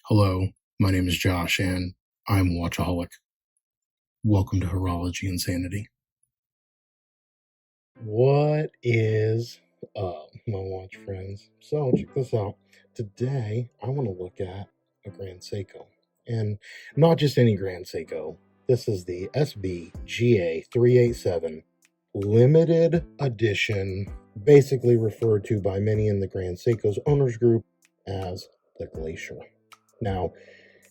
Hello, my name is Josh, and I'm a watchaholic. Welcome to Horology Insanity. What is up, my watch friends? So, check this out. Today, I want to look at a Grand Seiko. And not just any Grand Seiko. This is the SBGA387 limited edition, basically referred to by many in the Grand Seiko's owners group as the Glacier. Now,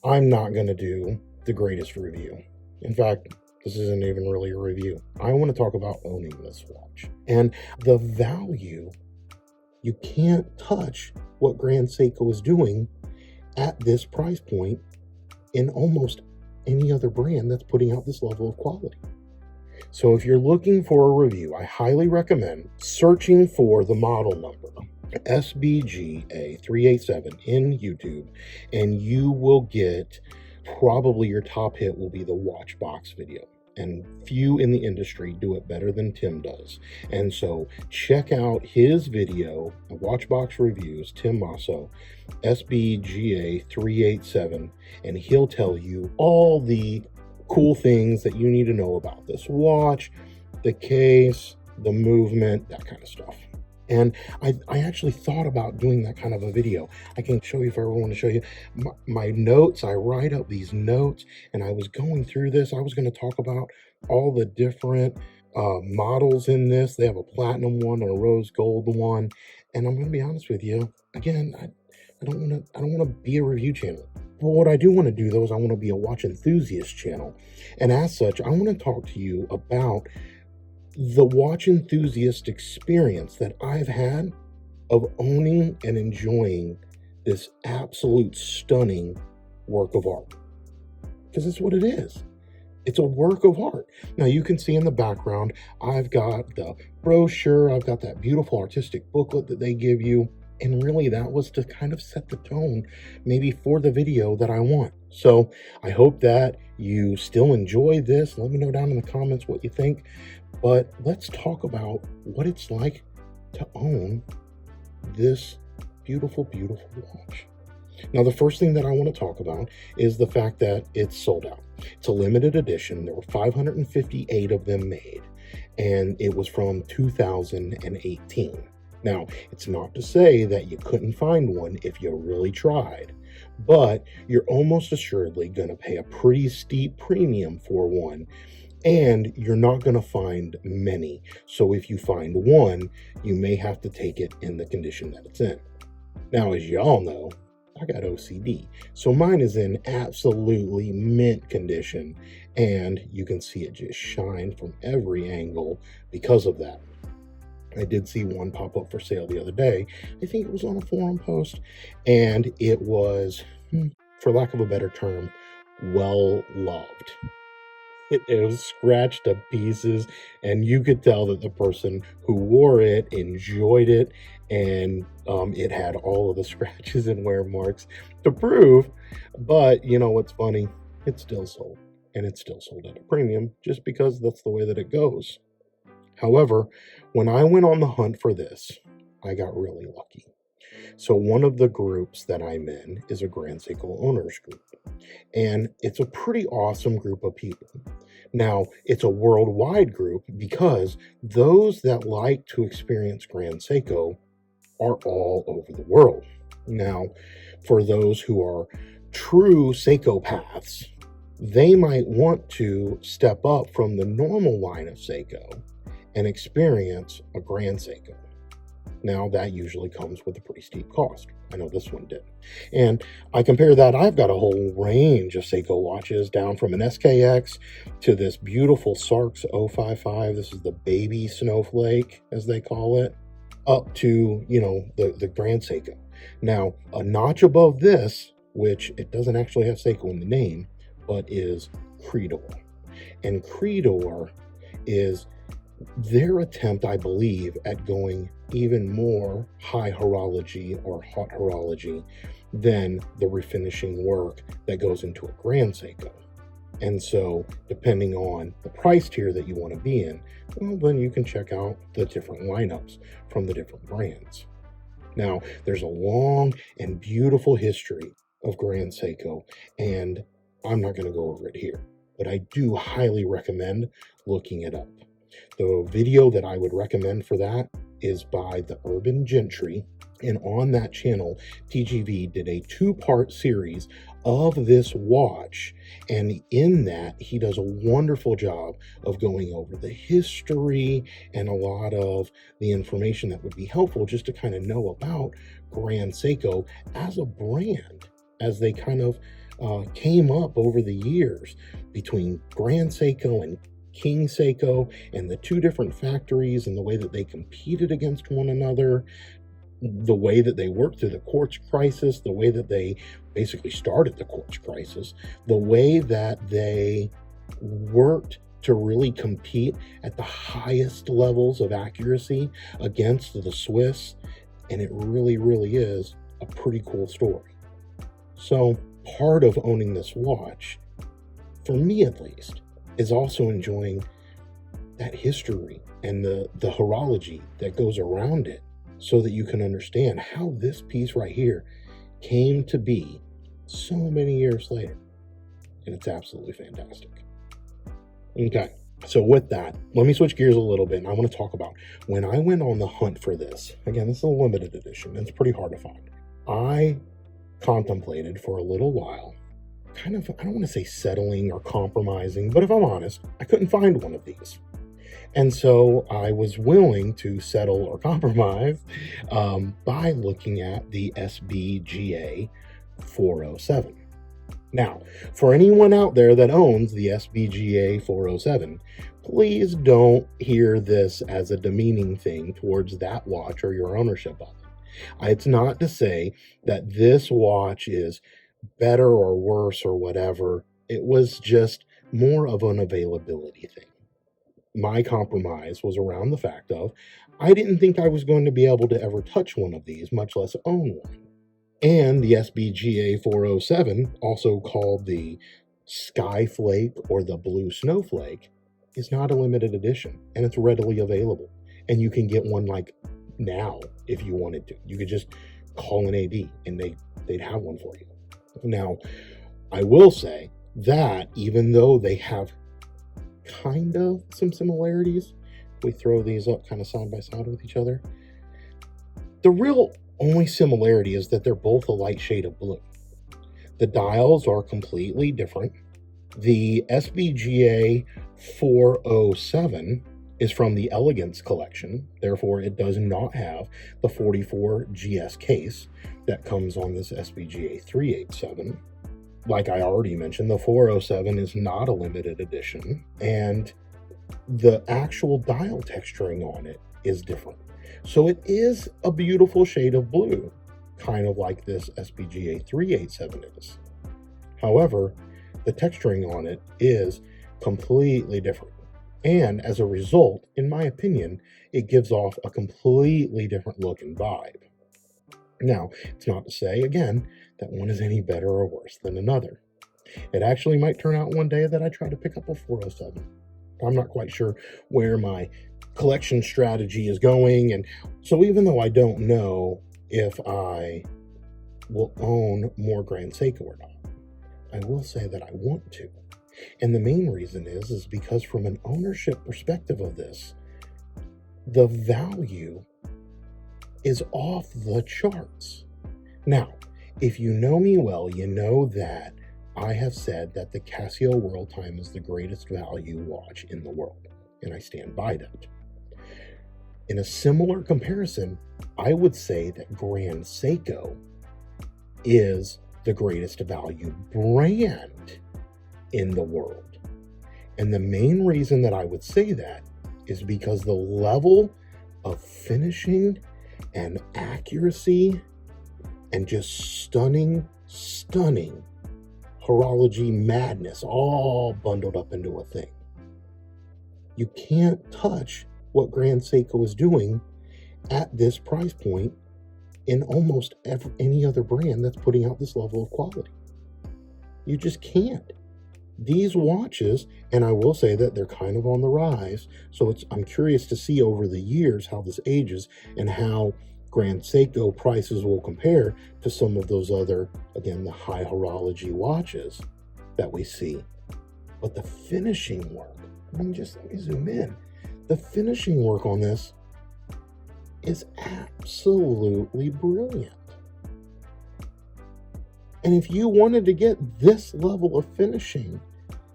I'm not going to do the greatest review. In fact, this isn't even really a review. I want to talk about owning this watch. And the value, you can't touch what Grand Seiko is doing at this price point in almost any other brand that's putting out this level of quality. So if you're looking for a review, I highly recommend searching for the model number SBGA387 in YouTube, and you will get probably your top hit will be the Watchbox video. And few in the industry do it better than Tim does. And so check out his video, Watchbox Reviews, Tim Masso, SBGA387, and he'll tell you all the cool things that you need to know about this watch, the case, the movement, that kind of stuff. And I actually thought about doing that kind of a video. I can show you if I ever want to show you my notes. I write up these notes, and I was going through this. I was going to talk about all the different models in this. They have a platinum one and a rose gold one. And I'm going to be honest with you. Again, I don't want to be a review channel. But what I do want to do, though, is I want to be a watch enthusiast channel. And as such, I want to talk to you about the watch enthusiast experience that I've had of owning and enjoying this absolute stunning work of art. Because that's what it is. It's a work of art. Now you can see in the background, I've got the brochure, I've got that beautiful artistic booklet that they give you. And really that was to kind of set the tone maybe for the video that I want. So I hope that you still enjoy this. Let me know down in the comments what you think. But let's talk about what it's like to own this beautiful, beautiful watch. Now, the first thing that I want to talk about is the fact that it's sold out. It's a limited edition. There were 558 of them made, and it was from 2018. Now, it's not to say that you couldn't find one if you really tried, but you're almost assuredly going to pay a pretty steep premium for one. And you're not going to find many. So if you find one, you may have to take it in the condition that it's in. Now, as y'all know, I got OCD. So mine is in absolutely mint condition. And you can see it just shine from every angle because of that. I did see one pop up for sale the other day. I think it was on a forum post. And it was, for lack of a better term, well loved. It was scratched to pieces, and you could tell that the person who wore it enjoyed it, and it had all of the scratches and wear marks to prove. But you know what's funny? It's still sold, and it's still sold at a premium just because that's the way that it goes. However, when I went on the hunt for this, I got really lucky. So one of the groups that I'm in is a Grand Seiko owners group. And it's a pretty awesome group of people. Now, it's a worldwide group because those that like to experience Grand Seiko are all over the world. Now, for those who are true Seiko paths, they might want to step up from the normal line of Seiko and experience a Grand Seiko. Now, that usually comes with a pretty steep cost. I know this one did. And I compare that, I've got a whole range of Seiko watches, down from an SKX to this beautiful Sarks 055. This is the baby snowflake, as they call it, up to, the Grand Seiko. Now, a notch above this, which it doesn't actually have Seiko in the name, but is Creedor. And Creedor is their attempt, I believe, at going even more high horology or hot horology than the refinishing work that goes into a Grand Seiko. And so, depending on the price tier that you want to be in, well, then you can check out the different lineups from the different brands. Now, there's a long and beautiful history of Grand Seiko, and I'm not going to go over it here, but I do highly recommend looking it up. The video that I would recommend for that is by the Urban Gentry, and on that channel, TGV did a 2-part series of this watch, and in that, he does a wonderful job of going over the history and a lot of the information that would be helpful just to kind of know about Grand Seiko as a brand, as they kind of came up over the years between Grand Seiko and King Seiko, and the 2 different factories and the way that they competed against one another, the way that they worked through the quartz crisis, the way that they basically started the quartz crisis, the way that they worked to really compete at the highest levels of accuracy against the Swiss. And it really, really is a pretty cool story. So part of owning this watch, for me at least, is also enjoying that history and the horology that goes around it, so that you can understand how this piece right here came to be so many years later. And it's absolutely fantastic. Okay, so with that, let me switch gears a little bit, and I want to talk about when I went on the hunt for this. Again, this is a limited edition, and it's pretty hard to find. I contemplated for a little while, kind of, I don't want to say settling or compromising, but if I'm honest, I couldn't find one of these. And so I was willing to settle or compromise by looking at the SBGA 407. Now, for anyone out there that owns the SBGA 407, please don't hear this as a demeaning thing towards that watch or your ownership of it. It's not to say that this watch is better or worse or whatever. It was just more of an availability thing. My compromise was around the fact of I didn't think I was going to be able to ever touch one of these, much less own one. And the SBGA 407, also called the Skyflake or the Blue Snowflake, is not a limited edition, and it's readily available. And you can get one like now if you wanted to. You could just call an AD and they'd have one for you. Now, I will say that even though they have kind of some similarities, we throw these up kind of side by side with each other, the real only similarity is that they're both a light shade of blue. The dials are completely different. The SBGA 407 is from the Elegance collection, therefore it does not have the 44 GS case that comes on this SBGA 387. Like I already mentioned, the 407 is not a limited edition, and the actual dial texturing on it is different. So it is a beautiful shade of blue, kind of like this SBGA 387 is. However, the texturing on it is completely different. And as a result, in my opinion, it gives off a completely different look and vibe. Now, it's not to say, again, that one is any better or worse than another. It actually might turn out one day that I try to pick up a 407. I'm not quite sure where my collection strategy is going, and so even though I don't know if I will own more Grand Seiko or not, I will say that I want to. And the main reason is because from an ownership perspective of this, the value is off the charts. Now, if you know me well, you know that I have said that the Casio World Time is the greatest value watch in the world, and I stand by that. In a similar comparison, I would say that Grand Seiko is the greatest value brand in the world. And the main reason that I would say that is because the level of finishing and accuracy and just stunning horology madness all bundled up into a thing. You can't touch what Grand Seiko is doing at this price point in almost any other brand that's putting out this level of quality. You just can't. These watches, and I will say that they're kind of on the rise, so I'm curious to see over the years how this ages and how Grand Seiko prices will compare to some of those other, again, the high horology watches that we see. But the finishing work, let me zoom in. The finishing work on this is absolutely brilliant. And if you wanted to get this level of finishing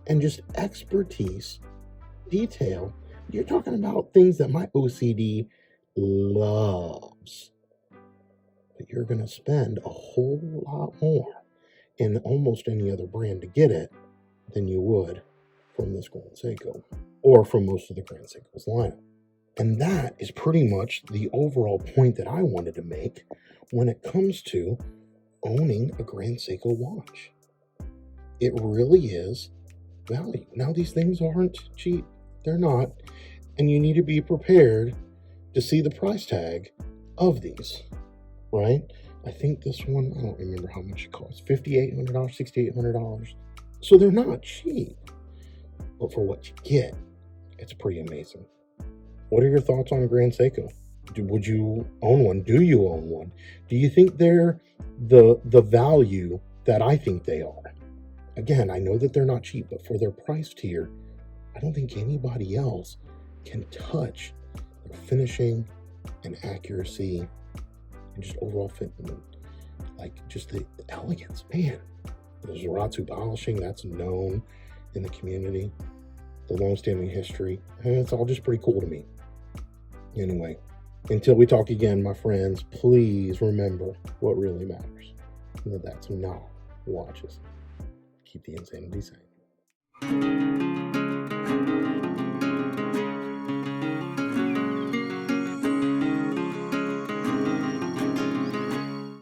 and just expertise, detail, you're talking about things that my OCD loves. But you're going to spend a whole lot more in almost any other brand to get it than you would from this Grand Seiko or from most of the Grand Seiko's lineup. And that is pretty much the overall point that I wanted to make when it comes to owning a Grand Seiko watch. It really is value. Now, these things aren't cheap. They're not. And you need to be prepared to see the price tag of these, right? I think this one, I don't remember how much it costs, $5,800, $6,800. So they're not cheap. But for what you get, it's pretty amazing. What are your thoughts on a Grand Seiko? Would you own one? Do you own one? Do you think they're the value that I think they are? Again, I know that they're not cheap, but for their price tier, I don't think anybody else can touch their finishing and accuracy and just overall fit, like just the elegance. Man, the Zaratsu polishing, that's known in the community, the long-standing history, and it's all just pretty cool to me. Anyway, until we talk again, my friends, please remember what really matters. And that's not watches. Keep the insanity sane.